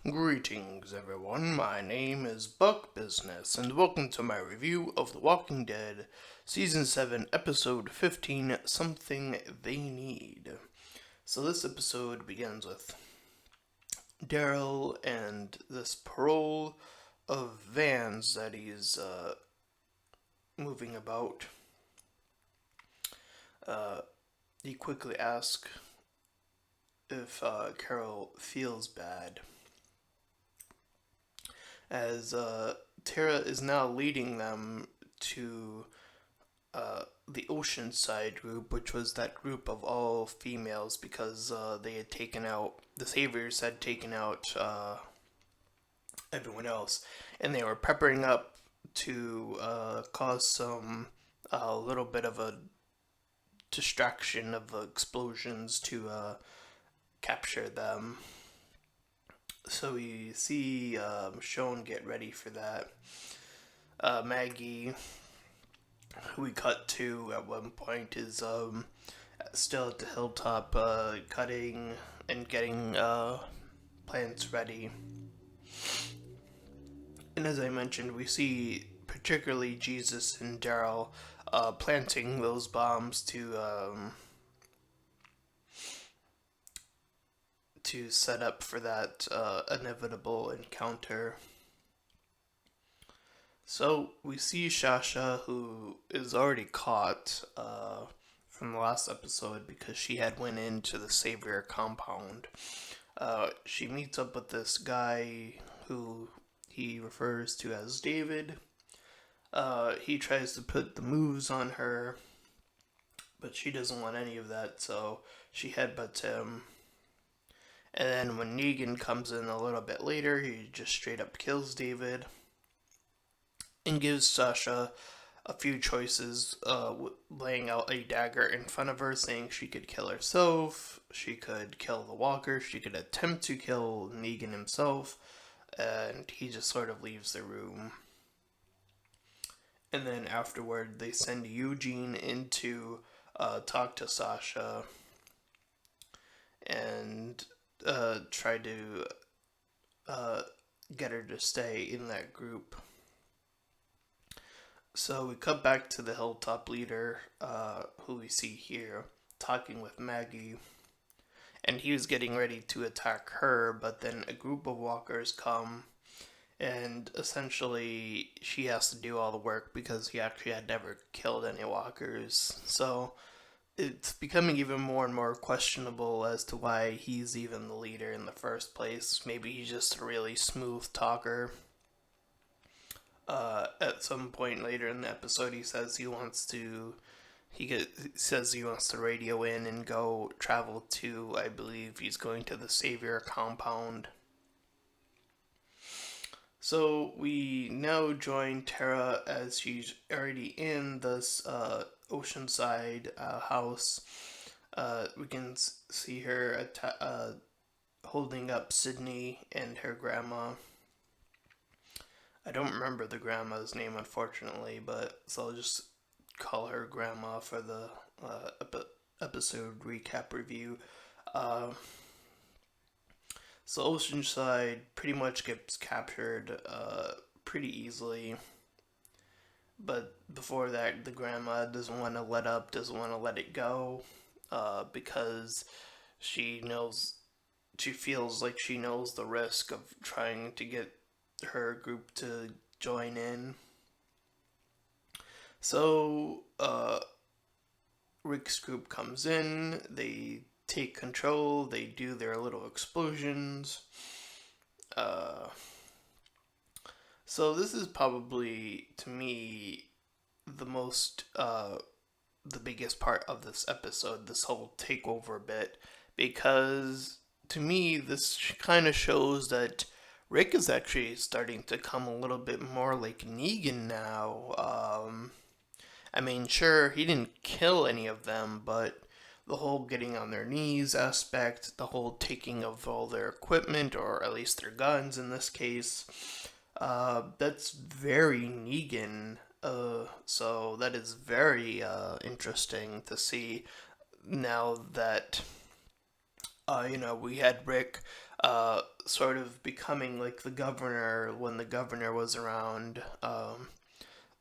Greetings, everyone. My name is Buck Business, and welcome to my review of The Walking Dead, Season 7, Episode 15 Something They Need. So, this episode begins with Daryl and this parole of vans that he's moving about. Uh, he quickly asks if Carol feels bad, as Tara is now leading them to the Oceanside group, which was that group of all females because they had taken out, the Saviors had taken out everyone else, and they were peppering up to cause some a little bit of a distraction of explosions to capture them. So we see Sean get ready for that. Maggie, who we cut to at one point, is still at the hilltop cutting and getting plants ready. And as I mentioned, we see particularly Jesus and Daryl planting those bombs to set up for that inevitable encounter. So we see Shasha, who is already caught from the last episode because she had went into the Savior compound. She meets up with this guy who he refers to as David. He tries to put the moves on her, but she doesn't want any of that, so she headbutts him. And then when Negan comes in a little bit later, he just straight up kills David and gives Sasha a few choices, laying out a dagger in front of her, saying she could kill herself, she could kill the walker, she could attempt to kill Negan himself, and he just sort of leaves the room. And then afterward, they send Eugene in to talk to Sasha and try to get her to stay in that group. So we cut back to the hilltop leader, who we see here, talking with Maggie. And he was getting ready to attack her, but then a group of walkers come, and essentially she has to do all the work because he actually had never killed any walkers. So it's becoming even more and more questionable as to why he's even the leader in the first place. Maybe he's just a really smooth talker. At some point later in the episode, he says he wants to. Says he wants to radio in and go travel to. I believe he's going to the Savior compound. So we now join Tara as she's already in this Oceanside house. We can see her holding up Sydney and her grandma. I don't remember the grandma's name, unfortunately, but so I'll just call her grandma for the episode recap review. Uh, so Oceanside pretty much gets captured pretty easily. But before that, the grandma doesn't want to let up, doesn't want to let it go, because she knows, she feels like she knows the risk of trying to get her group to join in. So, Rick's group comes in, they take control, they do their little explosions. Uh, so this is probably, to me, the most, the biggest part of this episode, this whole takeover bit, because to me, this kind of shows that Rick is actually starting to come a little bit more like Negan now. I mean, sure, he didn't kill any of them, but the whole getting on their knees aspect, the whole taking of all their equipment, or at least their guns in this case, that's very Negan. So that is very interesting to see now that We had Rick sort of becoming like the governor when the governor was around,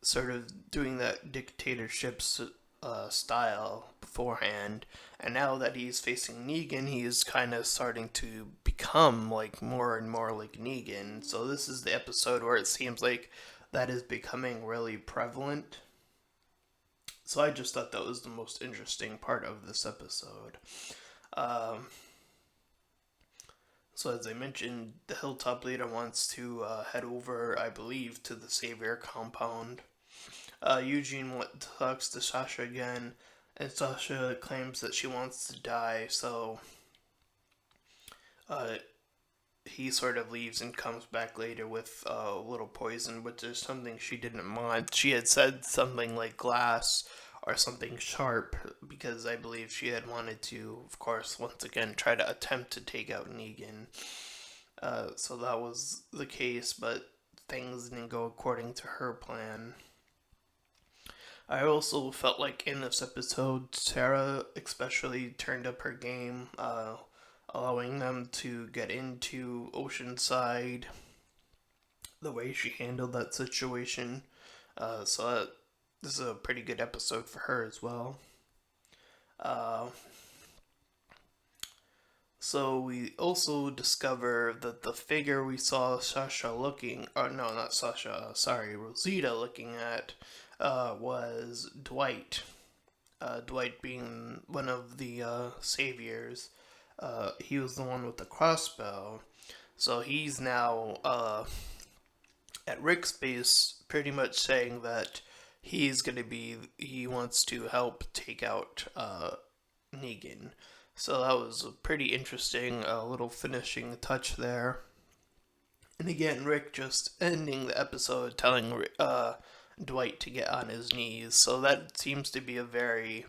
sort of doing that dictatorship style beforehand. And now that he's facing Negan, he's kind of starting to become like more and more like Negan. So this is the episode where it seems like that is becoming really prevalent. So I just thought that was the most interesting part of this episode. Um, so as I mentioned, the Hilltop leader wants to head over, I believe, to the Savior compound. Eugene talks to Sasha again, and Sasha claims that she wants to die, so uh, he sort of leaves and comes back later with a little poison, which is something she didn't want. She had said something like glass or something sharp because I believe she had wanted to, of course, once again try to attempt to take out Negan. So that was the case, but things didn't go according to her plan. I also felt like in this episode, Sarah especially turned up her game, allowing them to get into Oceanside, the way she handled that situation. This is a pretty good episode for her as well. Uh, so we also discover that the figure we saw Sasha looking, or no, not Sasha, sorry, Rosita looking at, was Dwight. Dwight being one of the saviors. He was the one with the crossbow. So he's now at Rick's base, pretty much saying that he wants to help take out Negan. So that was a pretty interesting little finishing touch there. And again, Rick just ending the episode telling Dwight to get on his knees. So that seems to be a very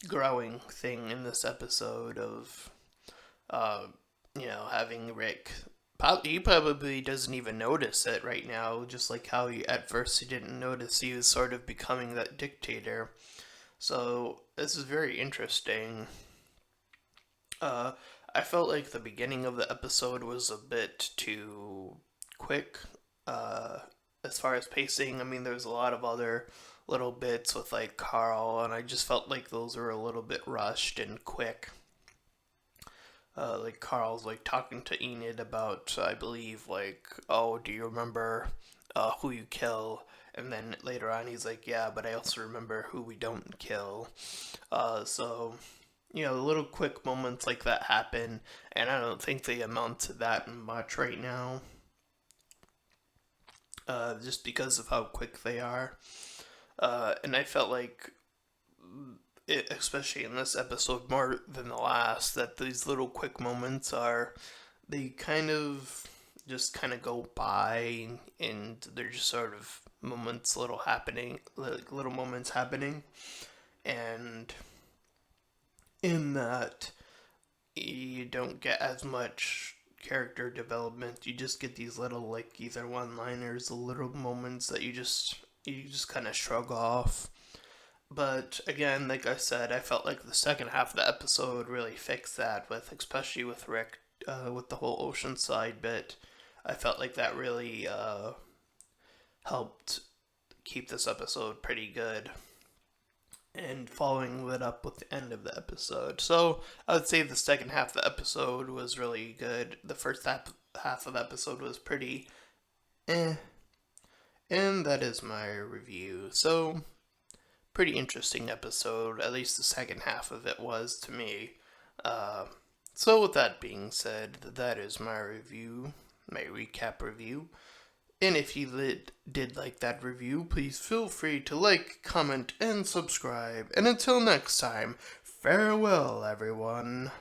growing thing in this episode of, having Rick. He probably doesn't even notice it right now, just like how at first he didn't notice he was sort of becoming that dictator. So this is very interesting. I felt like the beginning of the episode was a bit too quick. As far as pacing, I mean, there's a lot of other little bits with like Carl, and I just felt like those were a little bit rushed and quick. Like Carl's like talking to Enid about, I believe, like, oh, do you remember who you kill? And then later on, he's like, yeah, but I also remember who we don't kill. So little quick moments like that happen, and I don't think they amount to that much right now. Just because of how quick they are. And I felt like, especially in this episode more than the last, that these little quick moments they kind of just kind of go by, and they're just sort of moments, little moments happening, and in that you don't get as much character development. You just get these little like either one-liners, little moments that you just kind of shrug off. But again, like I said, I felt like the second half of the episode really fixed that, especially with Rick, with the whole Oceanside bit. I felt like that really helped keep this episode pretty good, and following it up with the end of the episode. So I would say the second half of the episode was really good. The first half of the episode was pretty eh. And that is my review. So, pretty interesting episode. At least the second half of it was to me. So with that being said, that is my review, my recap review. And if you did like that review, please feel free to like, comment, and subscribe. And until next time, farewell, everyone.